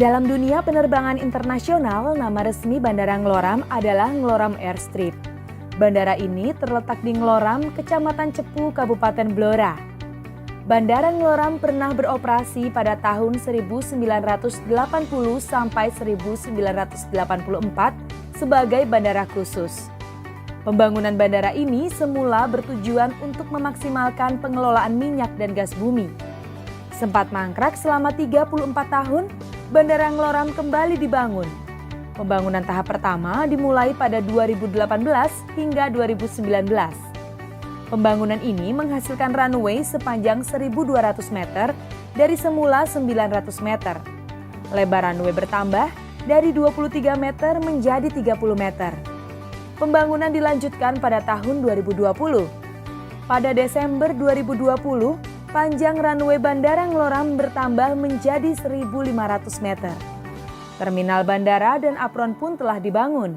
Dalam dunia penerbangan internasional, nama resmi Bandara Ngloram adalah Ngloram Airstrip. Bandara ini terletak di Ngloram, Kecamatan Cepu, Kabupaten Blora. Bandara Ngloram pernah beroperasi pada tahun 1980 sampai 1984 sebagai bandara khusus. Pembangunan bandara ini semula bertujuan untuk memaksimalkan pengelolaan minyak dan gas bumi. Sempat mangkrak selama 34 tahun, Bandara Ngloram kembali dibangun. Pembangunan tahap pertama dimulai pada 2018 hingga 2019. Pembangunan ini menghasilkan runway sepanjang 1.200 meter dari semula 900 meter. Lebar runway bertambah dari 23 meter menjadi 30 meter. Pembangunan dilanjutkan pada tahun 2020. Pada Desember 2020, panjang runway Bandara Ngloram bertambah menjadi 1.500 meter. Terminal bandara dan apron pun telah dibangun.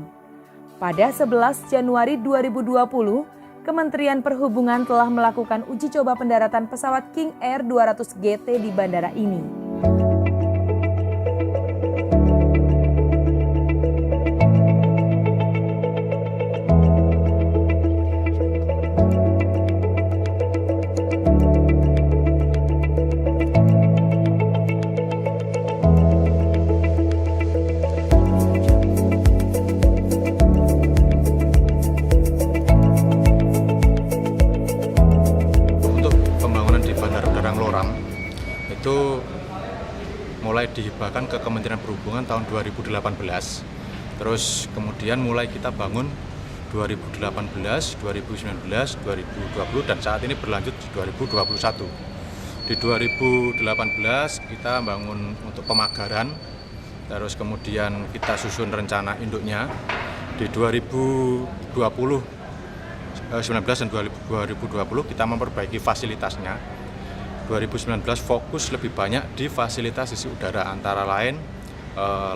Pada 11 Januari 2020, Kementerian Perhubungan telah melakukan uji coba pendaratan pesawat King Air 200 GT di bandara ini. Itu mulai dihibahkan ke Kementerian Perhubungan tahun 2018. Terus kemudian mulai kita bangun 2018, 2019, 2020 dan saat ini berlanjut di 2021. Di 2018 kita bangun untuk pemagaran, terus kemudian kita susun rencana induknya. Di 2019 dan 2020 kita memperbaiki fasilitasnya. 2019 fokus lebih banyak di fasilitas sisi udara, antara lain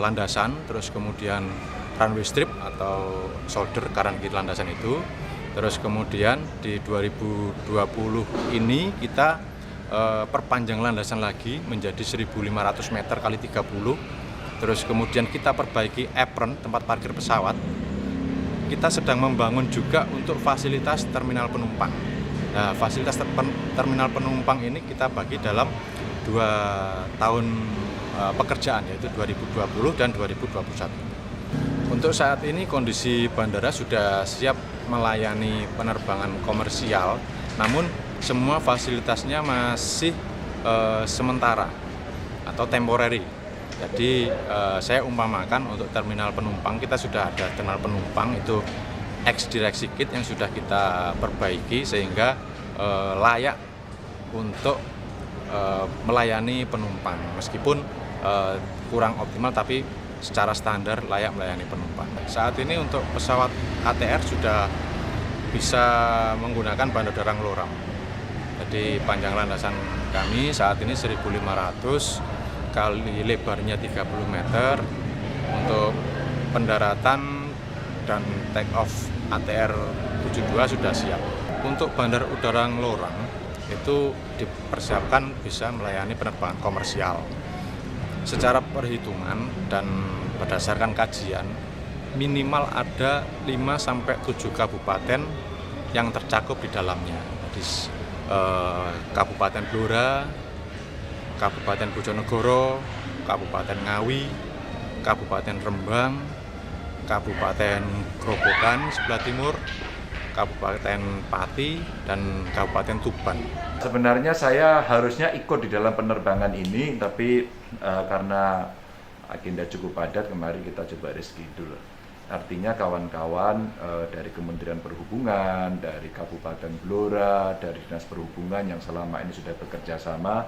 landasan, terus kemudian runway strip atau shoulder kanan kiri landasan itu. Terus kemudian di 2020 ini kita perpanjang landasan lagi menjadi 1.500 meter kali 30. Terus kemudian kita perbaiki apron tempat parkir pesawat. Kita sedang membangun juga untuk fasilitas terminal penumpang. Nah, fasilitas terminal penumpang ini kita bagi dalam 2 tahun pekerjaan, yaitu 2020 dan 2021. Untuk saat ini kondisi bandara sudah siap melayani penerbangan komersial, namun semua fasilitasnya masih sementara atau temporary. Jadi saya umpamakan untuk terminal penumpang, kita sudah ada terminal penumpang itu X-Direction Kit yang sudah kita perbaiki sehingga layak untuk melayani penumpang. Meskipun kurang optimal tapi secara standar layak melayani penumpang. Saat ini untuk pesawat ATR sudah bisa menggunakan Bandara Ngloram. Jadi panjang landasan kami saat ini 1.500 kali lebarnya 30 meter. Untuk pendaratan dan take off ATR 72 sudah siap. Untuk Bandar Udara Ngloram itu dipersiapkan bisa melayani penerbangan komersial. Secara perhitungan dan berdasarkan kajian, minimal ada 5-7 kabupaten yang tercakup di dalamnya. Jadi Kabupaten Blora, Kabupaten Bojonegoro, Kabupaten Ngawi, Kabupaten Rembang, Kabupaten Grobogan sebelah timur, Kabupaten Pati, dan Kabupaten Tuban. Sebenarnya saya harusnya ikut di dalam penerbangan ini, tapi karena agenda cukup padat, kemarin kita coba reschedule. Artinya kawan-kawan dari Kementerian Perhubungan, dari Kabupaten Blora, dari Dinas Perhubungan yang selama ini sudah bekerja sama,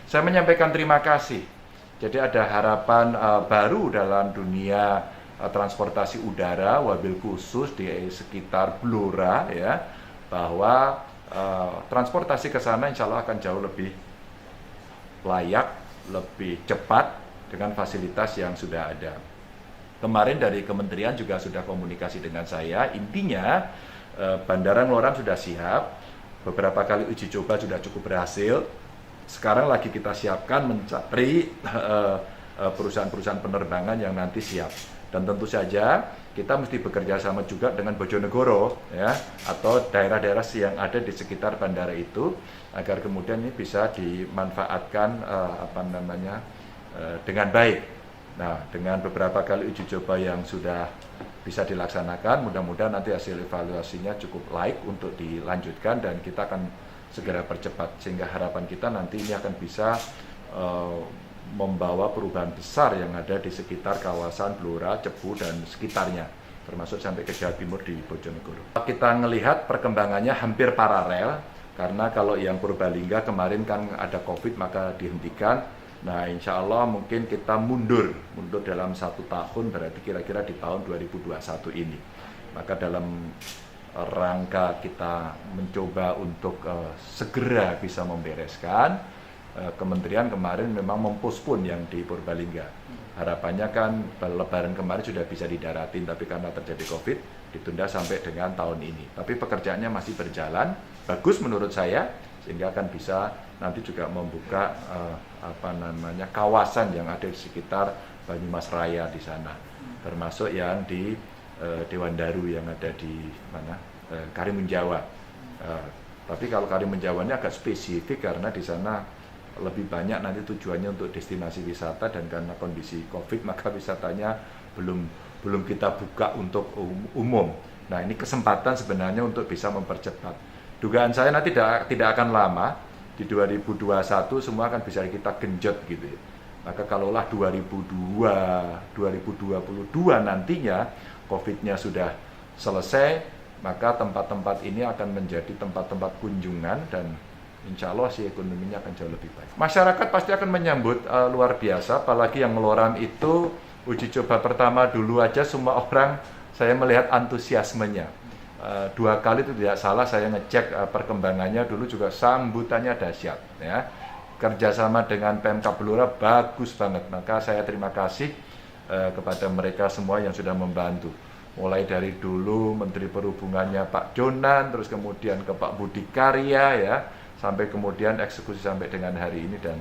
saya menyampaikan terima kasih. Jadi ada harapan baru dalam dunia transportasi udara, wabil khusus di sekitar Blora, ya, bahwa transportasi ke sana insya Allah akan jauh lebih layak, lebih cepat dengan fasilitas yang sudah ada. Kemarin dari kementerian juga sudah komunikasi dengan saya, intinya Bandara Ngloram sudah siap, beberapa kali uji coba sudah cukup berhasil. Sekarang lagi kita siapkan mencari perusahaan-perusahaan penerbangan yang nanti siap. Dan tentu saja kita mesti bekerja sama juga dengan Bojonegoro ya, atau daerah-daerah yang ada di sekitar bandara itu agar kemudian ini bisa dimanfaatkan dengan baik. Nah, dengan beberapa kali uji coba yang sudah bisa dilaksanakan, mudah-mudahan nanti hasil evaluasinya cukup layak untuk dilanjutkan dan kita akan segera percepat, sehingga harapan kita nanti ini akan bisa membawa perubahan besar yang ada di sekitar kawasan Blora, Cepu, dan sekitarnya, termasuk sampai ke Jawa Timur di Bojonegoro. Kita melihat perkembangannya hampir paralel, karena kalau yang Purbalingga kemarin kan ada COVID maka dihentikan. Nah, insya Allah mungkin kita mundur dalam 1 tahun, berarti kira-kira di tahun 2021 ini. Maka dalam rangka kita mencoba untuk segera bisa membereskan, Kementerian kemarin memang mempospon yang di Purbalingga. Harapannya kan Lebaran kemarin sudah bisa didaratin, tapi karena terjadi COVID ditunda sampai dengan tahun ini. Tapi pekerjaannya masih berjalan, bagus menurut saya, sehingga akan bisa nanti juga membuka kawasan yang ada di sekitar Banyumas Raya di sana, termasuk yang di Dewan Daru yang ada di Karimun Jawa. Tapi kalau Karimun Jawa ini agak spesifik karena di sana lebih banyak nanti tujuannya untuk destinasi wisata, dan karena kondisi COVID maka wisatanya belum kita buka untuk umum. Nah, ini kesempatan sebenarnya untuk bisa mempercepat. Dugaan saya nanti tidak akan lama, di 2021 semua akan bisa kita genjot gitu ya. Maka kalaulah 2022 nantinya COVID-nya sudah selesai, maka tempat-tempat ini akan menjadi tempat-tempat kunjungan dan insya Allah sih ekonominya akan jauh lebih baik. Masyarakat pasti akan menyambut luar biasa, apalagi yang Loram itu uji coba pertama dulu aja semua orang saya melihat antusiasmenya. 2 kali itu tidak salah saya ngecek perkembangannya, dulu juga sambutannya dahsyat ya. Kerjasama dengan Pemkab Blora bagus banget, maka saya terima kasih kepada mereka semua yang sudah membantu. Mulai dari dulu Menteri Perhubungannya Pak Jonan, terus kemudian ke Pak Budi Karya ya, sampai kemudian eksekusi sampai dengan hari ini dan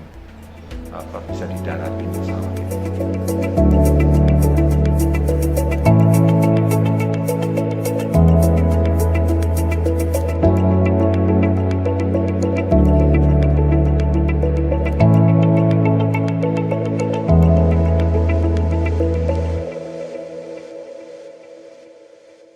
bisa didaratin bersama.